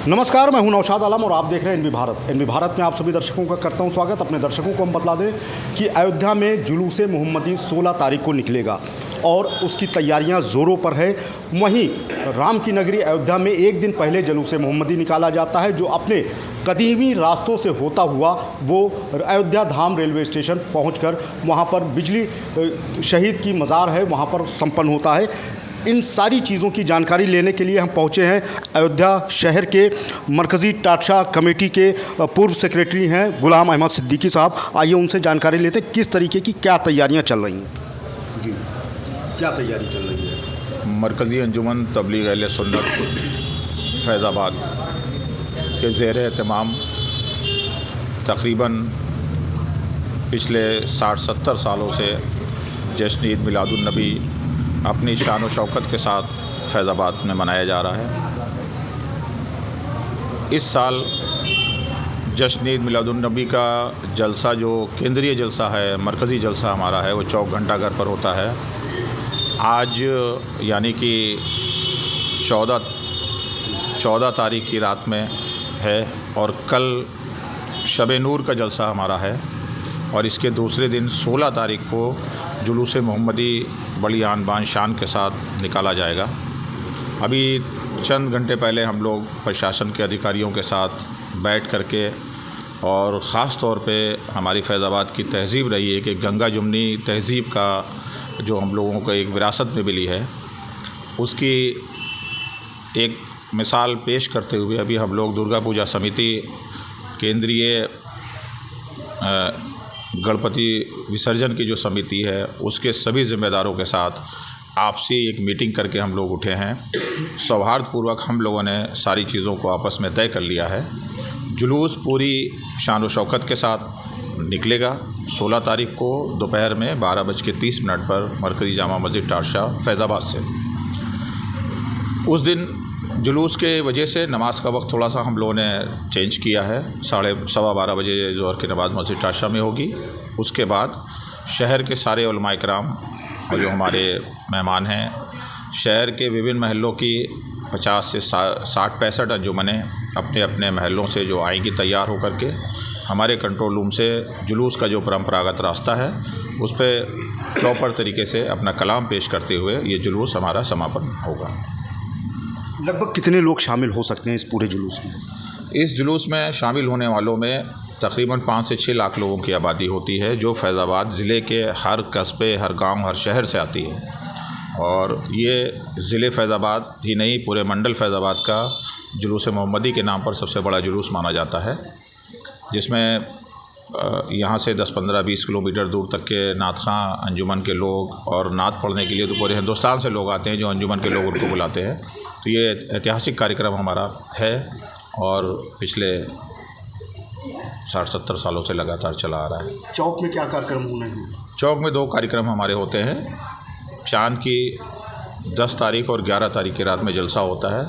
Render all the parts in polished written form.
नमस्कार, मैं हूं नौशाद आलम और आप देख रहे हैं एनबी भारत। एनबी भारत में आप सभी दर्शकों का करता हूं स्वागत। अपने दर्शकों को हम बतला दें कि अयोध्या में जुलूस मोहम्मदी 16 तारीख को निकलेगा और उसकी तैयारियां ज़ोरों पर है। वहीं राम की नगरी अयोध्या में एक दिन पहले जुलूस मोहम्मदी निकाला जाता है, जो अपने कदीमी रास्तों से होता हुआ वो अयोध्या धाम रेलवे स्टेशन पहुंचकर वहां पर बिजली शहीद की मज़ार है, वहां पर संपन्न होता है। इन सारी चीज़ों की जानकारी लेने के लिए हम पहुंचे हैं अयोध्या शहर के मरकज़ी टाटशाह कमेटी के पूर्व सेक्रेटरी हैं गुलाम अहमद सिद्दीकी साहब। आइए उनसे जानकारी लेते हैं किस तरीके की क्या तैयारियां चल रही हैं। जी, क्या तैयारी चल रही है? मरकज़ी अंजुमन तबलीग अहले सुन्नत फैज़ाबाद के ज़ेर एहतमाम तकरीबन पिछले 60-70 सालों से जश्न ईद मिलादुन नबी अपनी शान व शौकत के साथ फैज़ाबाद में मनाया जा रहा है। इस साल जश्न ईद मिलादुन नबी का जलसा, जो केंद्रीय जलसा है, मरकज़ी जलसा हमारा है, वो चौक घंटाघर पर होता है। आज यानी कि 14 तारीख की रात में है और कल शब नूर का जलसा हमारा है और इसके दूसरे दिन 16 तारीख को जुलूस मोहम्मदी बड़ी आन बान शान के साथ निकाला जाएगा। अभी चंद घंटे पहले हम लोग प्रशासन के अधिकारियों के साथ बैठ करके, और ख़ास तौर पे हमारी फैज़ाबाद की तहज़ीब रही है कि गंगा जुमनी तहज़ीब का जो हम लोगों को एक विरासत में मिली है, उसकी एक मिसाल पेश करते हुए अभी हम लोग दुर्गा पूजा समिति, केंद्रीय गणपति विसर्जन की जो समिति है, उसके सभी ज़िम्मेदारों के साथ आपसी एक मीटिंग करके हम लोग उठे हैं। सौहार्दपूर्वक हम लोगों ने सारी चीज़ों को आपस में तय कर लिया है। जुलूस पूरी शान व शौकत के साथ निकलेगा 16 तारीख को दोपहर में 12:30 पर मरकज़ी जामा मस्जिद टाटशाह फैज़ाबाद से। उस दिन जुलूस के वजह से नमाज का वक्त थोड़ा सा हम लोगों ने चेंज किया है। 12:15 बजे ज़ोहर की नमाज़ मस्जिद टाटशाह में होगी। उसके बाद शहर के सारे उलमा इकराम और जो हमारे मेहमान हैं, शहर के विभिन्न महलों की 50 से 60-65 अंजुमनें अपने अपने महलों से जो आएंगी तैयार होकर के, हमारे कंट्रोल रूम से जुलूस का जो परंपरागत रास्ता है उस पर प्रॉपर तरीके से अपना कलाम पेश करते हुए ये जुलूस हमारा समापन होगा। लगभग कितने लोग शामिल हो सकते हैं इस पूरे जुलूस में? इस जुलूस में शामिल होने वालों में तकरीबन 5 से 6 लाख लोगों की आबादी होती है, जो फैज़ाबाद ज़िले के हर कस्बे, हर गांव, हर शहर से आती है। और ये ज़िले फैज़ाबाद ही नहीं, पूरे मंडल फैज़ाबाद का जुलूस मोहम्मदी के नाम पर सबसे बड़ा जुलूस माना जाता है, जिसमें यहाँ से 10-15-20 किलोमीटर दूर तक के नात ख़ां अंजुमन के लोग, और नात पढ़ने के लिए तो पूरे हिंदुस्तान से लोग आते हैं, जो अंजुमन के लोग उनको बुलाते हैं। तो ये ऐतिहासिक कार्यक्रम हमारा है और पिछले 60-70 सालों से लगातार चला आ रहा है। चौक में क्या कार्यक्रम होने हैं? चौक में 2 कार्यक्रम हमारे होते हैं। चाँद की 10 तारीख और 11 तारीख की रात में जलसा होता है,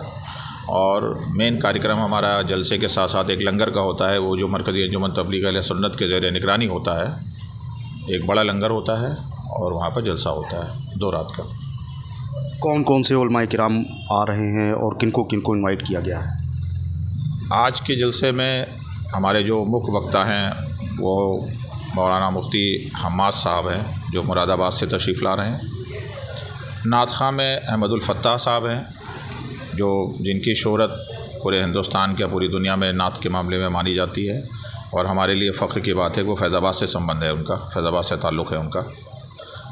और मेन कार्यक्रम हमारा जलसे के साथ साथ एक लंगर का होता है, वो जो मरकज़ी अंजुमन तबलीग अहले सुन्नत के ज़ेर निगरानी होता है। एक बड़ा लंगर होता है और वहाँ पर जलसा होता है 2 रात का। कौन कौन से उलमा किराम आ रहे हैं और किनको किनको इनवाइट किया गया है? आज के जलसे में हमारे जो मुख्य वक्ता हैं वो मौलाना मुफ्ती हम्माद साहब हैं, जो मुरादाबाद से तशरीफ़ ला रहे हैं। नात ख़ां में अहमदुल फ़त्ताह साहब हैं, जो जिनकी शोहरत पूरे हिंदुस्तान के, पूरी दुनिया में नात के मामले में मानी जाती है, और हमारे लिए फ़ख्र की बात है कि वो फैज़ाबाद से संबंध है उनका, फैज़ाबाद से ताल्लुक़ है उनका।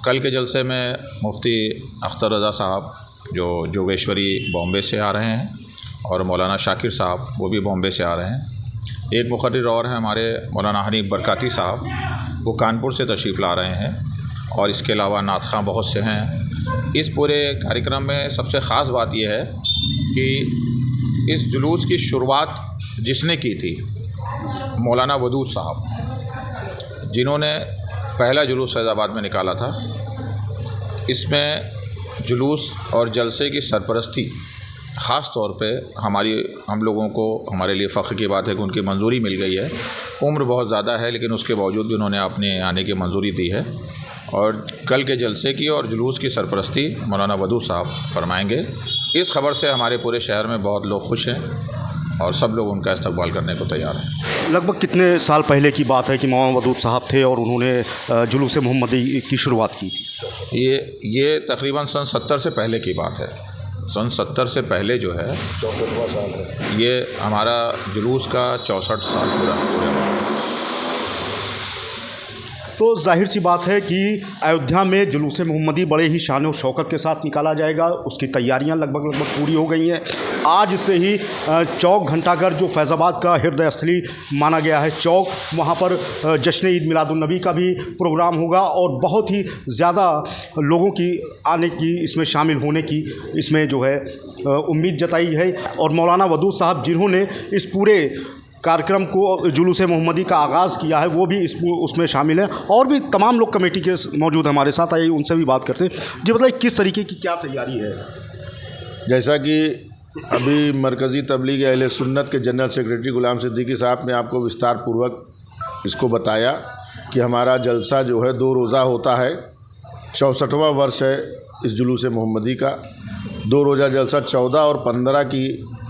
कल के जलसे में मुफ्ती अख्तर रज़ा साहब, जो जोगेश्वरी बॉम्बे से आ रहे हैं, और मौलाना शाकिर साहब, वो भी बॉम्बे से आ रहे हैं। एक मुक़र्रिर और हैं हमारे मौलाना हनीफ़ बरकाती साहब, वो कानपुर से तशरीफ़ ला रहे हैं, और इसके अलावा नात ख़ां बहुत से हैं। इस पूरे कार्यक्रम में सबसे ख़ास बात यह है कि इस जुलूस की शुरुआत जिसने की थी, मौलाना वदूद साहब, जिन्होंने पहला जुलूस फैज़ाबाद में निकाला था। इसमें जुलूस और जलसे की सरपरस्ती ख़ास तौर पे हम लोगों को, हमारे लिए फ़ख्र की बात है कि उनकी मंजूरी मिल गई है। उम्र बहुत ज़्यादा है, लेकिन उसके बावजूद भी उन्होंने अपने आने की मंजूरी दी है, और कल के जलसे की और जुलूस की सरपरस्ती मौलाना वदूद साहब फरमाएंगे। इस खबर से हमारे पूरे शहर में बहुत लोग खुश हैं और सब लोग उनका इस्तकबाल करने को तैयार हैं। लगभग कितने साल पहले की बात है कि मौलाना वदूद साहब थे और उन्होंने जुलूस मोहम्मदी की शुरुआत की थी? ये तकरीबन सन 70 से पहले की बात है। सन 70 से पहले जो है 64वां साल है ये हमारा जुलूस का 64 साल पूरा हुआ। तो जाहिर सी बात है कि अयोध्या में जुलूस मोहम्मदी बड़े ही शान और शौकत के साथ निकाला जाएगा। उसकी तैयारियां लगभग पूरी हो गई हैं। आज से ही चौक घंटाघर जो फैज़ाबाद का हृदय स्थली माना गया है चौक, वहाँ पर जश्न ईद मिलादुन्नबी का भी प्रोग्राम होगा और बहुत ही ज़्यादा लोगों की आने की, इसमें शामिल होने की इसमें जो है उम्मीद जताई है। और मौलाना वदूद साहब जिन्होंने इस पूरे कार्यक्रम को जुलूस मोहम्मदी का आगाज़ किया है वो भी उसमें शामिल हैं और भी तमाम लोग कमेटी के मौजूद हैं हमारे साथ। आइए उनसे भी बात करते हैं। जी बताइए किस तरीके की क्या तैयारी है? जैसा कि अभी मरकज़ी तबलीग अहले सुन्नत के जनरल सेक्रेटरी गुलाम सिद्दीकी साहब ने आपको विस्तार पूर्वक इसको बताया कि हमारा जलसा जो है 2 रोज़ा होता है। 64वां वर्ष है इस जुलूस मोहम्मदी का। 2 रोज़ा जलसा 14 और 15 की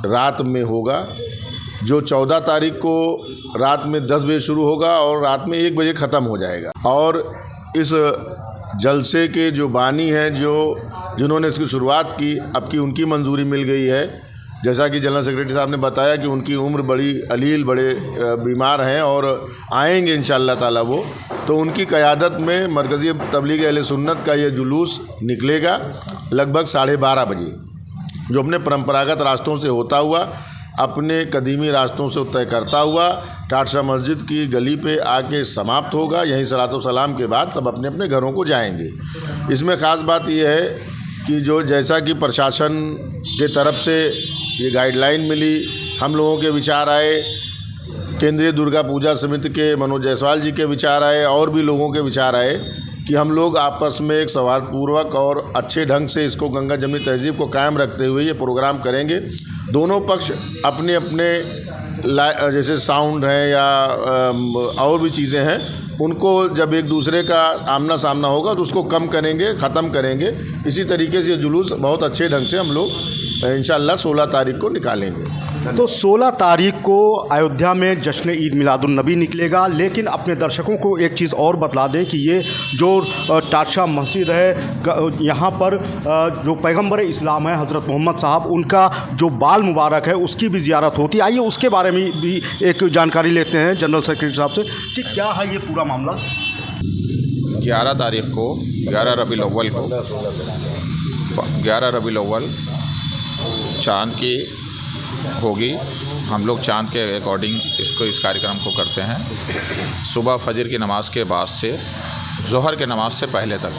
रात में होगा, जो 14 तारीख को रात में 10 बजे शुरू होगा और रात में 1 बजे ख़त्म हो जाएगा। और इस जलसे के जो बानी हैं, जिन्होंने इसकी शुरुआत की, अब की उनकी मंजूरी मिल गई है। जैसा कि जनरल सेक्रेटरी साहब ने बताया कि उनकी उम्र बड़ी अलील, बड़े बीमार हैं और आएंगे इंशाअल्लाह ताला वो, तो उनकी क़यादत में मरकज़ी तबलीग अहले सुन्नत का ये जुलूस निकलेगा लगभग 12:30 बजे, जो अपने परंपरागत रास्तों से होता हुआ, अपने कदीमी रास्तों से तय करता हुआ टाटशाह मस्जिद की गली पे आके समाप्त होगा। यहीं सलातो सलाम के बाद सब अपने अपने घरों को जाएंगे। इसमें ख़ास बात यह है कि जो जैसा कि प्रशासन के तरफ से ये गाइडलाइन मिली, हम लोगों के विचार आए, केंद्रीय दुर्गा पूजा समिति के मनोज जायसवाल जी के विचार आए और भी लोगों के विचार आए कि हम लोग आपस में एक सौहार्दपूर्वक और अच्छे ढंग से इसको गंगा जमनी तहज़ीब को कायम रखते हुए ये प्रोग्राम करेंगे। दोनों पक्ष अपने अपने जैसे साउंड है या और भी चीज़ें हैं, उनको जब एक दूसरे का आमना सामना होगा तो उसको कम करेंगे, ख़त्म करेंगे। इसी तरीके से ये जुलूस बहुत अच्छे ढंग से हम लोग इंशाअल्लाह 16 तारीख को निकालेंगे। तो 16 तारीख को अयोध्या में जश्न ईद मिलादुन्नबी निकलेगा। लेकिन अपने दर्शकों को एक चीज़ और बतला दें कि ये जो टाटशाह मस्जिद है, यहाँ पर जो पैगंबर इस्लाम है हज़रत मोहम्मद साहब, उनका जो बाल मुबारक है उसकी भी ज़ियारत होती है। आइए उसके बारे में भी एक जानकारी लेते हैं जनरल सेक्रेटरी साहब से कि क्या है ये पूरा मामला। 11 तारीख को 11 रबीउल अव्वल चाँद की होगी। हम लोग चाँद के अकॉर्डिंग इस कार्यक्रम को करते हैं। सुबह फजर की नमाज़ के बाद से ज़ोहर के नमाज से पहले तक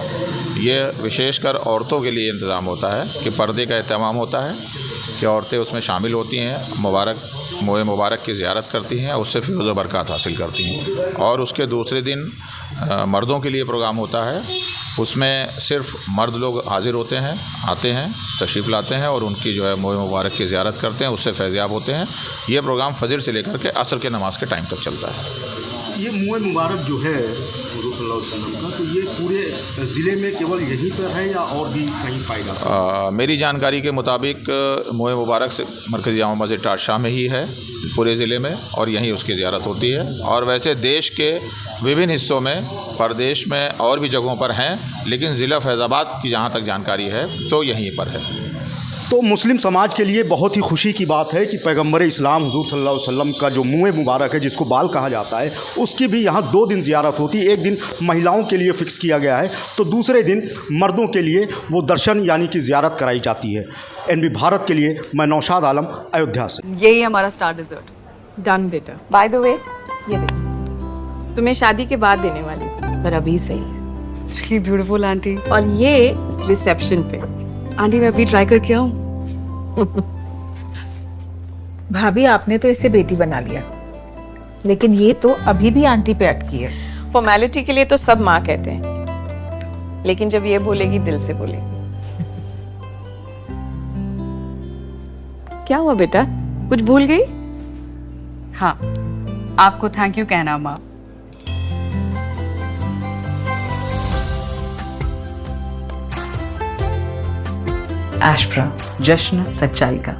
ये विशेषकर औरतों के लिए इंतज़ाम होता है कि पर्दे का एहतमाम होता है कि औरतें उसमें शामिल होती हैं, मोए मुबारक की ज़ियारत करती हैं, उससे फ़ैज़ व बरक़ात हासिल करती हैं। और उसके दूसरे दिन मर्दों के लिए प्रोग्राम होता है। उसमें सिर्फ मर्द लोग हाज़िर होते हैं, आते हैं, तशरीफ़ लाते हैं और उनकी जो है मोए मुबारक की ज़ियारत करते हैं, उससे फैज़याब होते हैं। ये प्रोग्राम फजर से लेकर के असर के नमाज के टाइम तक चलता है। ये मोए मुबारक जो है हुज़ूर सल्लल्लाहु अलैहि वसल्लम का, तो ये पूरे ज़िले में केवल यहीं पर है या और भी कहीं पाएगा? मेरी जानकारी के मुताबिक मोए मुबारक से मरकज़ी जामा मस्जिद टाटशाह में ही है पूरे ज़िले में, और यहीं उसकी ज़ियारत होती है। और वैसे देश के विभिन्न हिस्सों में, प्रदेश में और भी जगहों पर हैं, लेकिन ज़िला फैज़ाबाद की जहाँ तक जानकारी है तो यहीं पर है। तो मुस्लिम समाज के लिए बहुत ही खुशी की बात है कि पैगंबर इस्लाम हुज़ूर सल्लल्लाहु अलैहि वसल्लम का जो मुँह मुबारक है, जिसको बाल कहा जाता है, उसकी भी यहाँ 2 दिन ज़ियारत होती है। एक दिन महिलाओं के लिए फ़िक्स किया गया है, तो दूसरे दिन मर्दों के लिए वो दर्शन यानी कि ज़ियारत कराई जाती है। NB भारत के लिए मैं नौशाद आलम, अयोध्या से। यही हमारा स्टार डिज़र्ट। डन बेटा। बाय द वे, ये देख, तुम्हें शादी के बाद देने वाली, पर अभी सही है। It's really beautiful aunty. और ये रिसेप्शन पे। आंटी मैं अभी ट्राई करके आऊँ? भाभी आपने तो इसे बेटी बना लिया, लेकिन ये तो अभी भी आंटी पे अटकी है। फॉर्मेलिटी के लिए तो सब माँ कहते हैं, लेकिन जब ये बोलेगी दिल से बोलेगी। क्या हुआ बेटा, कुछ भूल गई? हाँ, आपको थैंक यू कहना माँ। एशप्रा, जश्न सच्चाई का।